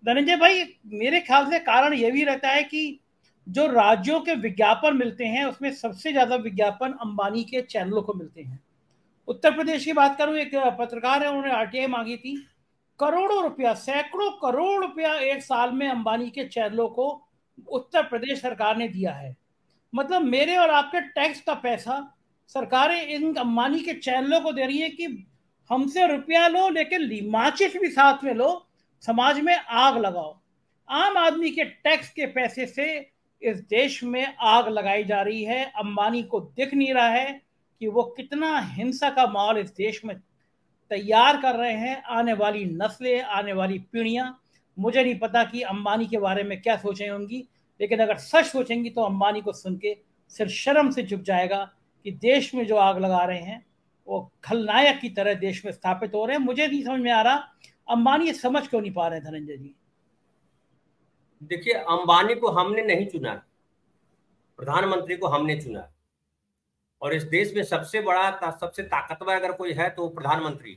धनंजय भाई, मेरे ख्याल से कारण यह भी रहता है कि जो राज्यों के विज्ञापन मिलते हैं उसमें सबसे ज्यादा विज्ञापन अंबानी के चैनलों को मिलते हैं। उत्तर प्रदेश की बात करूं, एक पत्रकार है, उन्होंने आरटीआई मांगी थी। करोड़ों रुपया, सैकड़ों करोड़ रुपया एक साल में अंबानी के चैनलों को उत्तर प्रदेश सरकार ने दिया है। मतलब मेरे और आपके टैक्स का पैसा सरकारें इन अंबानी के चैनलों को दे रही है कि हमसे रुपया लो लेकिन माचिस भी साथ में लो, समाज में आग लगाओ। आम आदमी के टैक्स के पैसे से इस देश में आग लगाई जा रही है। अंबानी को दिख नहीं रहा है कि वो कितना हिंसा का माहौल इस देश में तैयार कर रहे हैं। आने वाली नस्लें, आने वाली पीढ़ियां, मुझे नहीं पता कि अंबानी के बारे में क्या सोचें होंगी, लेकिन अगर सच सोचेंगी तो अंबानी को सुन के सिर्फ शर्म से चुप जाएगा कि देश में जो आग लगा रहे हैं वो खलनायक की तरह देश में स्थापित हो रहे हैं। मुझे नहीं समझ में आ रहा अंबानी ये समझ क्यों नहीं पा रहे हैं, धनंजय जी। देखिए, अंबानी को हमने नहीं चुना, प्रधानमंत्री को हमने चुना। और इस देश में सबसे बड़ा सबसे ताकतवर अगर कोई है तो वो प्रधानमंत्री है।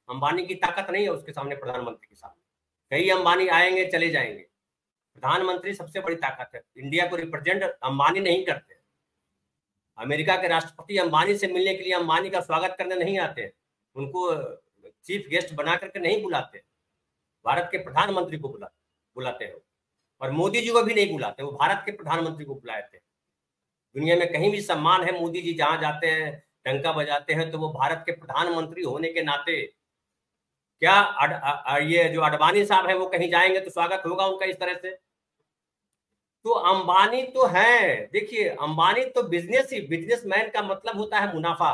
अंबानी की ताकत नहीं है उसके सामने, प्रधानमंत्री के सामने। कई अंबानी आएंगे चले जाएंगे, प्रधानमंत्री सबसे बड़ी ताकत है। इंडिया को रिप्रेजेंट अंबानी नहीं करते। अमेरिका के राष्ट्रपति अंबानी से मिलने के लिए अंबानी का स्वागत करने नहीं आते, उनको चीफ गेस्ट बना करके नहीं बुलाते। भारत के प्रधानमंत्री को बुलाते हैं। और मोदी जी को भी नहीं बुलाते, वो भारत के प्रधानमंत्री को बुलाए थे। दुनिया में कहीं भी सम्मान है, मोदी जी जहां जाते हैं डंका बजाते हैं, तो वो भारत के प्रधानमंत्री होने के नाते। क्या ये जो अडवाणी साहब है वो कहीं जाएंगे तो स्वागत होगा उनका इस तरह से? तो अंबानी तो है, देखिए अंबानी तो बिजनेसमैन का मतलब होता है मुनाफा।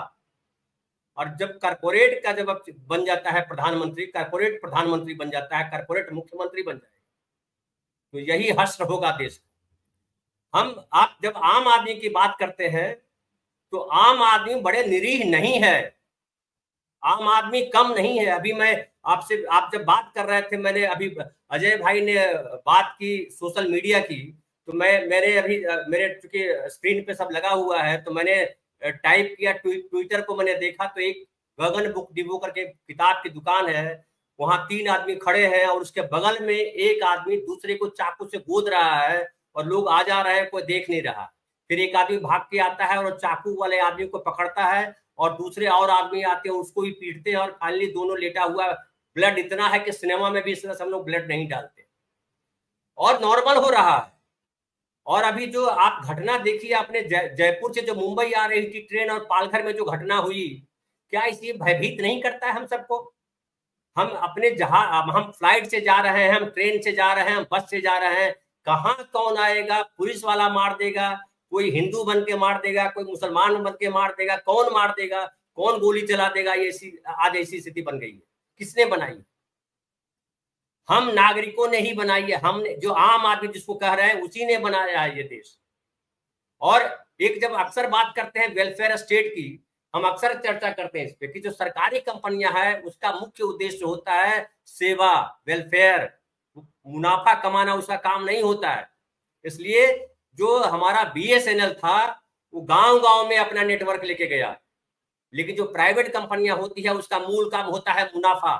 और जब कारपोरेट का जब बन जाता है प्रधानमंत्री, कारपोरेट प्रधानमंत्री बन जाता है, कारपोरेट मुख्यमंत्री बन जाएगा, तो यही हश्र होगा देश। आप जब आम आदमी की बात करते हैं तो आम आदमी बड़े निरीह नहीं है, आम आदमी कम नहीं है। अभी मैं आप जब बात कर रहे थे, मैंने अभी अजय भाई ने बात की सोशल मीडिया की, तो मैंने अभी मेरे चूंकि स्क्रीन पे सब लगा हुआ है तो मैंने टाइप किया, ट्विटर को मैंने देखा तो एक गगन बुक डिपो करके किताब की दुकान है, वहां 3 आदमी खड़े हैं और उसके बगल में एक आदमी दूसरे को चाकू से गोद रहा है और लोग आ जा रहे हैं, कोई देख नहीं रहा। फिर एक आदमी भाग के आता है और चाकू वाले आदमी को पकड़ता है और दूसरे और आदमी आते हैं उसको भी पीटते हैं और फाइनली दोनों लेटा हुआ। ब्लड इतना है कि सिनेमा में भी इस तरह से हम लोग ब्लड नहीं डालते और नॉर्मल हो रहा है। और अभी जो आप घटना देखिए आपने, जयपुर से जो मुंबई आ रही थी ट्रेन और पालघर में जो घटना हुई, क्या इसे भयभीत नहीं करता है हम सबको? हम फ्लाइट से जा रहे हैं, हम ट्रेन से जा रहे हैं, हम बस से जा रहे हैं, कहाँ कौन आएगा, पुलिस वाला मार देगा, कोई हिंदू बन के मार देगा, कोई मुसलमान बन के मार देगा, कौन मार देगा, कौन गोली चला देगा। ये आज ऐसी स्थिति बन गई है। किसने बनाई? हम नागरिकों ने ही बनाई है। हमने, जो आम आदमी जिसको कह रहे हैं, उसी ने बनाया है ये देश। और एक जब अक्सर बात करते हैं वेलफेयर स्टेट की, हम अक्सर चर्चा करते हैं इस पे कि जो सरकारी कंपनियां हैं उसका मुख्य उद्देश्य होता है सेवा, वेलफेयर, मुनाफा कमाना उसका काम नहीं होता है। इसलिए जो हमारा बीएसएनएल था वो गांव-गांव में अपना नेटवर्क लेके गया, लेकिन जो प्राइवेट कंपनियां होती है उसका मूल काम होता है मुनाफा।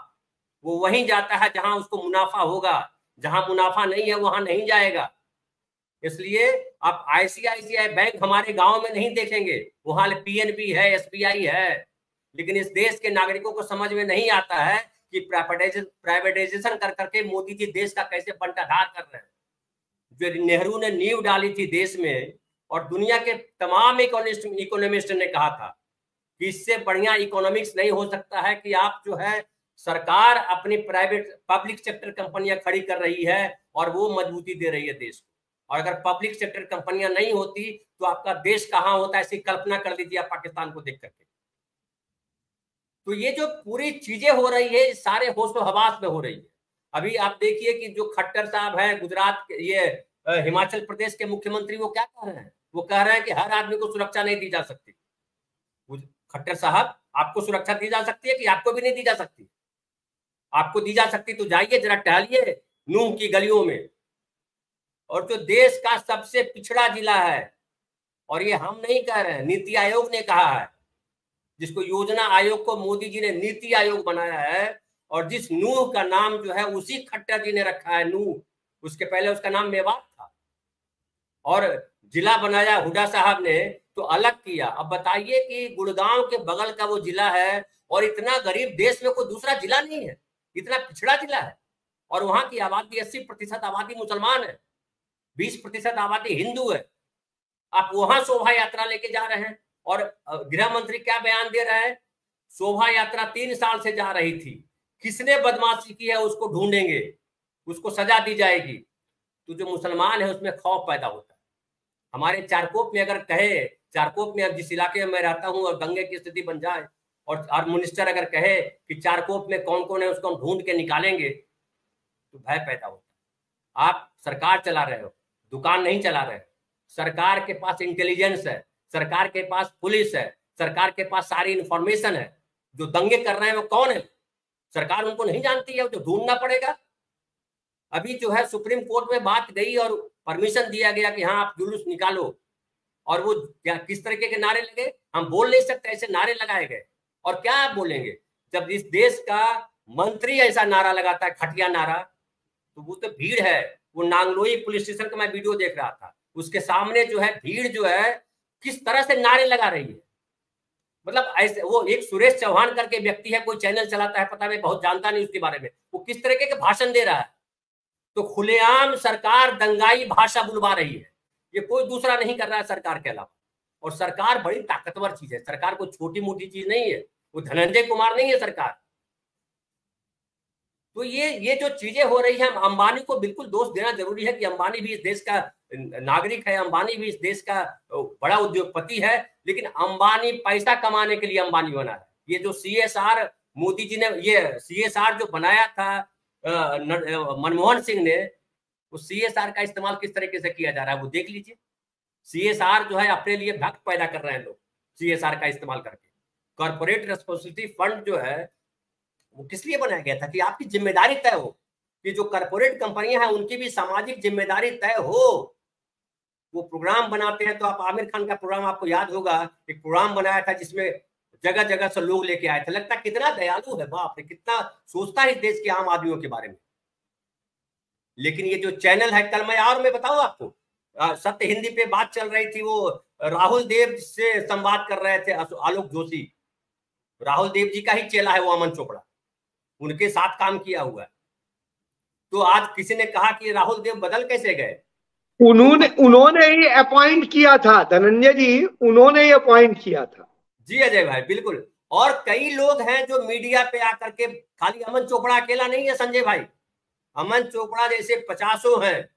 वो वहीं जाता है जहां उसको मुनाफा होगा, जहां मुनाफा नहीं है वहां नहीं जाएगा। इसलिए आप आईसीआईसीआई बैंक हमारे गांव में नहीं देखेंगे, वहां पीएनबी है, एसबीआई है। लेकिन इस देश के नागरिकों को समझ में नहीं आता है कि प्राइवेटाइजेशन कर करके मोदी जी देश का कैसे बंटाधार कर रहे हैं। जो नेहरू ने नींव डाली थी देश में, और दुनिया के तमाम इकोनॉमिस्ट ने कहा था कि इससे बढ़िया इकोनॉमिक्स नहीं हो सकता है कि आप जो है सरकार अपनी पब्लिक सेक्टर कंपनियां खड़ी कर रही है और वो मजबूती दे रही है देश को। और अगर पब्लिक सेक्टर कंपनियां नहीं होती तो आपका देश कहां होता, ऐसी कल्पना कर लीजिए आप पाकिस्तान को देख करके। तो ये जो पूरी चीजें हो रही है सारे होशो हवास में हो रही है। अभी आप देखिए कि जो खट्टर साहब है गुजरात, ये हिमाचल प्रदेश के मुख्यमंत्री, वो क्या कह रहे हैं? वो कह रहे हैं कि हर आदमी को सुरक्षा नहीं दी जा सकती। खट्टर साहब, आपको सुरक्षा दी जा सकती है कि आपको भी नहीं दी जा सकती? आपको दी जा सकती तो जाइए जरा टहलिए नूह की गलियों में। और जो देश का सबसे पिछड़ा जिला है, और ये हम नहीं कह रहे हैं, नीति आयोग ने कहा है, जिसको योजना आयोग को मोदी जी ने नीति आयोग बनाया है, और जिस नूह का नाम जो है उसी खट्टर जी ने रखा है, नूह, उसके पहले उसका नाम मेवात था। और जिला बनाया हुडा साहब ने तो अलग किया। अब बताइए कि गुड़गांव के बगल का वो जिला है और इतना गरीब देश में कोई दूसरा जिला नहीं है, इतना पिछड़ा जिला है, और वहां की आबादी 80% आबादी मुसलमान है, 20% आबादी हिंदू है। आप वहां शोभा यात्रा लेके जा रहे हैं और गृह मंत्री क्या बयान दे रहे हैं, शोभा यात्रा 3 साल से जा रही थी, किसने बदमाशी की है उसको ढूंढेंगे, उसको सजा दी जाएगी। तो जो मुसलमान है उसमें खौफ पैदा होता है। हमारे चारकोप में अगर कहे, चारकोप में जिस इलाके में मैं रहता हूं, और दंगे की स्थिति बन जाए और मिनिस्टर अगर कहे कि चारकोप में कौन कौन है उसको हम ढूंढ के निकालेंगे, तो भय पैदा होता है। आप सरकार चला रहे हो, दुकान नहीं चला रहे हो। सरकार के पास इंटेलिजेंस है, सरकार के पास पुलिस है, सरकार के पास सारी इंफॉर्मेशन है। जो दंगे कर रहे हैं वो कौन है, सरकार उनको नहीं जानती है, तो ढूंढना पड़ेगा। अभी जो है सुप्रीम कोर्ट में बात गई और परमिशन दिया गया कि हाँ आप जुलूस निकालो, और वो क्या किस तरीके के नारे लगे हम बोल नहीं सकते, ऐसे नारे लगाए गए। और क्या आप बोलेंगे जब इस देश का मंत्री ऐसा नारा लगाता है, खटिया नारा, तो वो तो भीड़ है। वो नांगलोई पुलिस स्टेशन का मैं वीडियो देख रहा था, उसके सामने जो है भीड़ जो है किस तरह से नारे लगा रही है। मतलब ऐसे वो एक सुरेश चौहान करके व्यक्ति है, कोई चैनल चलाता है, पता मैं बहुत जानता नहीं उसके बारे में, वो किस तरीके के भाषण दे रहा है। तो खुलेआम सरकार दंगाई भाषा बुलवा रही है, ये कोई दूसरा नहीं कर रहा है सरकार के अलावा। और सरकार बड़ी ताकतवर चीज है, सरकार कोई छोटी मोटी चीज नहीं है, वो धनंजय कुमार नहीं है सरकार। तो ये जो चीजें हो रही है, अंबानी को बिल्कुल दोष देना जरूरी है कि अंबानी भी इस देश का नागरिक है, अंबानी भी इस देश का बड़ा उद्योगपति है, लेकिन अंबानी पैसा कमाने के लिए अंबानी बना है। ये जो CSR मोदी जी ने, ये CSR जो बनाया था मनमोहन सिंह ने, उस CSR का इस्तेमाल किस तरीके से किया जा रहा है वो देख लीजिए। CSR जो है अपने लिए भक्त पैदा कर रहे हैं लोग, CSR का इस्तेमाल करके। कॉर्पोरेट रेस्पॉन्सिबिलिटी फंड जो है वो किस लिए बनाया गया था कि आपकी जिम्मेदारी तय हो, कि जो कॉर्पोरेट कंपनियां हैं उनकी भी सामाजिक जिम्मेदारी तय हो। वो प्रोग्राम बनाते हैं, तो आप आमिर खान का प्रोग्राम आपको याद होगा, एक प्रोग्राम बनाया था जिसमें जगह जगह से लोग लेके आए थे। लगता कितना दयालु है, बाप रे, कितना सोचता है इस देश के आम आदमियों के बारे में। लेकिन ये जो चैनल है, कल मैं बताऊं आपको, सत्य हिंदी पे बात चल रही थी, वो राहुल देव से संवाद कर रहे थे आलोक जोशी। राहुल देव जी का ही चेला है वो अमन चोपड़ा, उनके साथ काम किया हुआ है। तो आज किसी ने कहा कि राहुल देव बदल कैसे गए, उन्होंने ही अपॉइंट किया था, धनंजय जी उन्होंने ही अपॉइंट किया था। जी अजय भाई, बिल्कुल। और कई लोग हैं जो मीडिया पे आकर के, खाली अमन चोपड़ा अकेला नहीं है संजय भाई, अमन चोपड़ा जैसे 50 हैं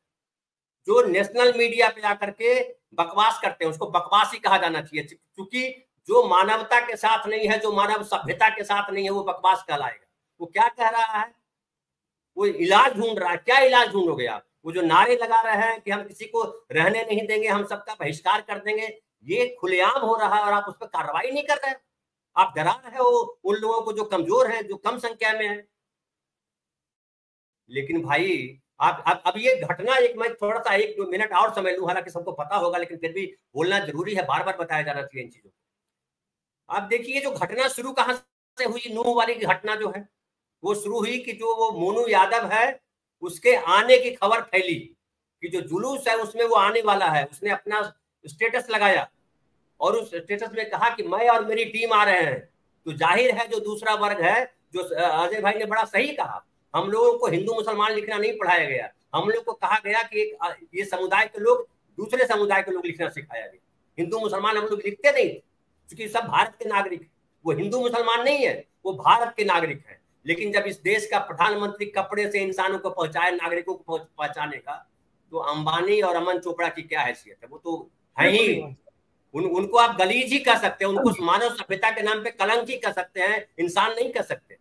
जो नेशनल मीडिया पे आकर के बकवास करते हैं। उसको बकवास ही कहा जाना चाहिए, क्योंकि जो मानवता के साथ नहीं है, जो मानव सभ्यता के साथ नहीं है, वो बकवास कहलाएगा। वो क्या कह रहा है, वो इलाज ढूंढ रहा है। क्या इलाज ढूंढोगे आप? वो जो नारे लगा रहे हैं कि हम किसी को रहने नहीं देंगे, हम सबका बहिष्कार कर देंगे, ये खुलेआम हो रहा है और आप उस पर कार्रवाई नहीं कर रहे। आप डरा रहे हो उन लोगों को जो कमजोर हैं, जो कम संख्या में है। लेकिन भाई आप अब ये घटना, एक मैं थोड़ा सा 1-2 मिनट और समझ लूं, हालांकि सबको पता होगा, लेकिन फिर भी बोलना जरूरी है, बार बार बताया जाना चाहिए इन चीजों को। आप देखिए जो घटना शुरू कहां से हुई, नूह वाली घटना जो है वो शुरू हुई कि जो वो मोनू यादव है उसके आने की खबर फैली कि जो जुलूस है उसमें वो आने वाला है। उसने अपना स्टेटस लगाया और उस स्टेटस में कहा कि मैं और मेरी टीम आ रहे हैं। तो जाहिर है जो दूसरा वर्ग है, जो अजय भाई ने बड़ा सही कहा, हम लोगों को हिंदू मुसलमान लिखना नहीं पढ़ाया गया, हम लोग को कहा गया कि ये समुदाय के लोग दूसरे समुदाय के लोग लिखना सिखाया गया। हिंदू मुसलमान हम लोग लिखते नहीं, क्योंकि सब भारत के नागरिक, वो हिंदू मुसलमान नहीं है, वो भारत के नागरिक है। लेकिन जब इस देश का प्रधानमंत्री कपड़े से इंसानों को पहुंचाए, नागरिकों को पहुंचाने का, तो अंबानी और अमन चोपड़ा की क्या हैसियत है? वो तो है ही, उनको आप गलीज ही कह सकते हैं, उनको मानव सभ्यता के नाम पे कलंक ही कह सकते हैं, इंसान नहीं कह सकते।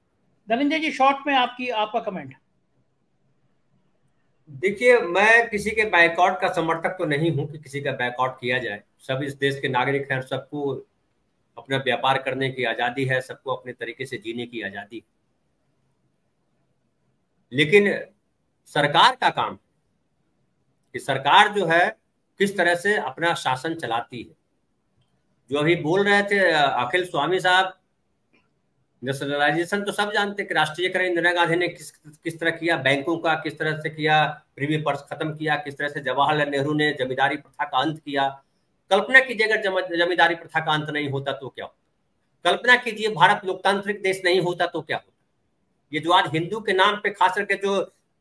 धनंजय जी शॉर्ट में आपका कमेंट। देखिए, मैं किसी के बायकॉट का समर्थक तो नहीं हूं कि किसी का बायकॉट किया जाए। सब इस देश के नागरिक हैं, सबको अपना व्यापार करने की आजादी है, सबको अपने तरीके से जीने की आजादी। लेकिन सरकार का काम कि सरकार जो है किस तरह से अपना शासन चलाती है। जो अभी बोल रहे थे अखिल स्वामी साहब, नेशनलाइजेशन तो सब जानते हैं कि राष्ट्रीयकरण इंदिरा गांधी ने किस तरह किया, बैंकों का किस तरह से किया, प्रीवी पर्स खत्म किया, किस तरह से जवाहरलाल नेहरू ने जमींदारी प्रथा का अंत किया। कल्पना कीजिए अगर जमींदारी प्रथा का अंत नहीं होता तो क्या होता। कल्पना कीजिए भारत लोकतांत्रिक देश नहीं होता तो क्या होता। ये जो आज हिंदू के नाम पे खास करके जो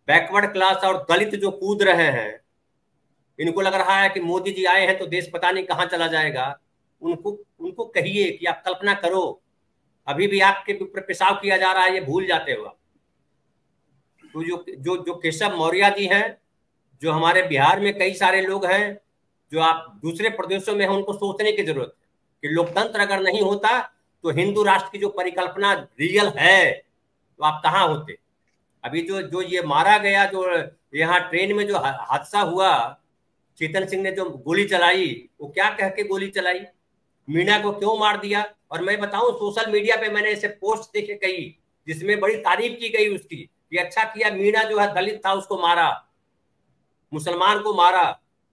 बैकवर्ड क्लास और दलित जो कूद रहे हैं, इनको लग रहा है कि मोदी जी आए हैं तो देश पता नहीं कहां चला जाएगा। उनको कहिए कि आप कल्पना करो, अभी भी आपके ऊपर पेशाब किया जा रहा है, ये भूल जाते हो। तो जो केशव मौर्य जी हैं, जो हमारे बिहार में कई सारे लोग हैं, जो आप दूसरे प्रदेशों में हैं, उनको सोचने की जरूरत है कि लोकतंत्र अगर नहीं होता तो हिंदू राष्ट्र की जो परिकल्पना रियल है तो आप कहाँ होते। अभी जो ये मारा गया, जो यहाँ ट्रेन में जो हादसा हुआ, चेतन सिंह ने जो गोली चलाई, वो क्या कह के गोली चलाई, मीणा को क्यों मार दिया। और मैं बताऊं, सोशल मीडिया पे मैंने ऐसे पोस्ट देखे कई जिसमें बड़ी तारीफ की गई उसकी कि अच्छा किया, मीणा जो है दलित था उसको मारा, मुसलमान को मारा।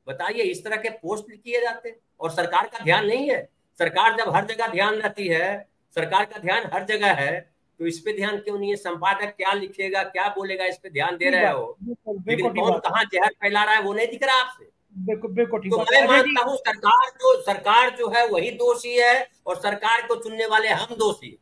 बताइए, इस तरह के पोस्ट किए जाते और सरकार का ध्यान नहीं है। सरकार जब हर जगह ध्यान रहती है, सरकार का ध्यान हर जगह है, तो इस पे ध्यान क्यों नहीं है। संपादक क्या लिखेगा, क्या बोलेगा, इस पे ध्यान दे रहे हो, लेकिन कौन कहाँ जहर फैला रहा है वो नहीं दिख रहा आपसे। तो मैं मानता हूँ सरकार जो है वही दोषी है और सरकार को चुनने वाले हम दोषी।